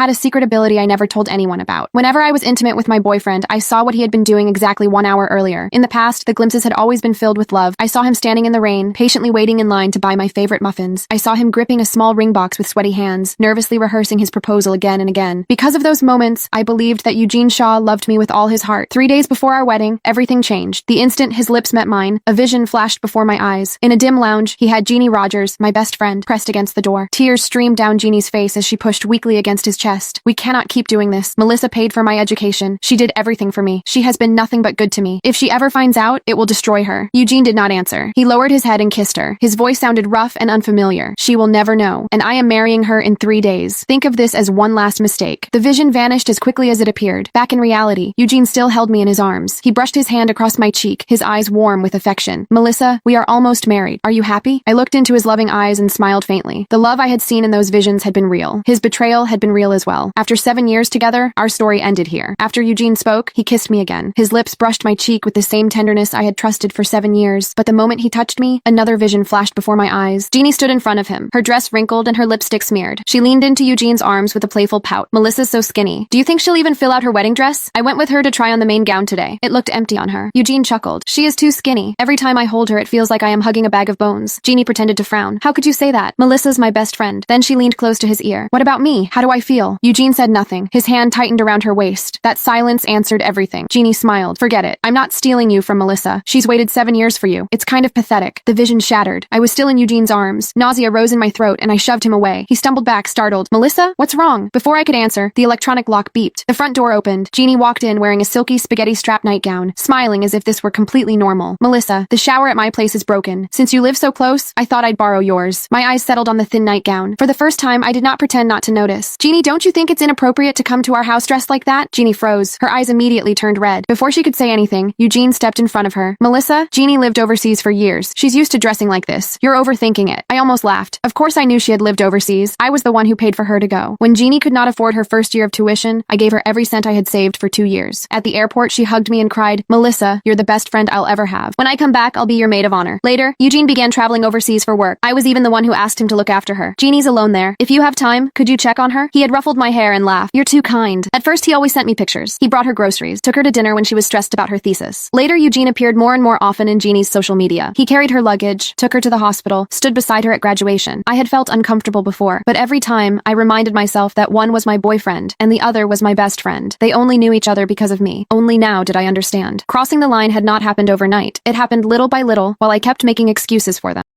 had a secret ability I never told anyone about. Whenever I was intimate with my boyfriend, I saw what he had been doing exactly 1 hour earlier. In the past, the glimpses had always been filled with love. I saw him standing in the rain, patiently waiting in line to buy my favorite muffins. I saw him gripping a small ring box with sweaty hands, nervously rehearsing his proposal again and again. Because of those moments, I believed that Eugene Shaw loved me with all his heart. 3 days before our wedding, everything changed. The instant his lips met mine, a vision flashed before my eyes. In a dim lounge, he had Jeannie Rogers, my best friend, pressed against the door. Tears streamed down Jeannie's face as she pushed weakly against his chest. We cannot keep doing this. Melissa paid for my education. She did everything for me. She has been nothing but good to me. If she ever finds out, it will destroy her. Eugene did not answer. He lowered his head and kissed her. His voice sounded rough and unfamiliar. She will never know. And I am marrying her in 3 days. Think of this as one last mistake. The vision vanished as quickly as it appeared. Back in reality, Eugene still held me in his arms. He brushed his hand across my cheek, his eyes warm with affection. Melissa, we are almost married. Are you happy? I looked into his loving eyes and smiled faintly. The love I had seen in those visions had been real. His betrayal had been real as well. After 7 years together, our story ended here. After Eugene spoke, he kissed me again. His lips brushed my cheek with the same tenderness I had trusted for 7 years. But the moment he touched me, another vision flashed before my eyes. Jeannie stood in front of him, her dress wrinkled and her lipstick smeared. She leaned into Eugene's arms with a playful pout. Melissa's so skinny. Do you think she'll even fill out her wedding dress? I went with her to try on the main gown today. It looked empty on her. Eugene chuckled. She is too skinny. Every time I hold her, it feels like I am hugging a bag of bones. Jeannie pretended to frown. How could you say that? Melissa's my best friend. Then she leaned close to his ear. What about me? How do I feel? Eugene said nothing. His hand tightened around her waist. That silence answered everything. Jeannie smiled. Forget it. I'm not stealing you from Melissa. She's waited 7 years for you. It's kind of pathetic. The vision shattered. I was still in Eugene's arms. Nausea rose in my throat and I shoved him away. He stumbled back, startled. Melissa? What's wrong? Before I could answer, the electronic lock beeped. The front door opened. Jeannie walked in wearing a silky spaghetti strap nightgown, smiling as if this were completely normal. Melissa, the shower at my place is broken. Since you live so close, I thought I'd borrow yours. My eyes settled on the thin nightgown. For the first time, I did not pretend not to notice. Jeannie, don't you think it's inappropriate to come to our house dressed like that? Jeannie froze. Her eyes immediately turned red. Before she could say anything, Eugene stepped in front of her. Melissa, Jeannie lived overseas for years. She's used to dressing like this. You're overthinking it. I almost laughed. Of course I knew she had lived overseas. I was the one who paid for her to go. When Jeannie could not afford her first year of tuition, I gave her every cent I had saved for 2 years. At the airport, she hugged me and cried, Melissa, you're the best friend I'll ever have. When I come back, I'll be your maid of honor. Later, Eugene began traveling overseas for work. I was even the one who asked him to look after her. Jeannie's alone there. If you have time, could you check on her? He had ruffled my hair and laughed. You're too kind. At first, he always sent me pictures. He brought her groceries, took her to dinner when she was stressed about her thesis. Later, Eugene appeared more and more often in Jeannie's social media. He carried her luggage, took her to the hospital, stood beside her at graduation. I had felt uncomfortable before, but every time, I reminded myself that one was my boyfriend and the other was my best friend. They only knew each other because of me. Only now did I understand. Crossing the line had not happened overnight. It happened little by little while I kept making excuses for them.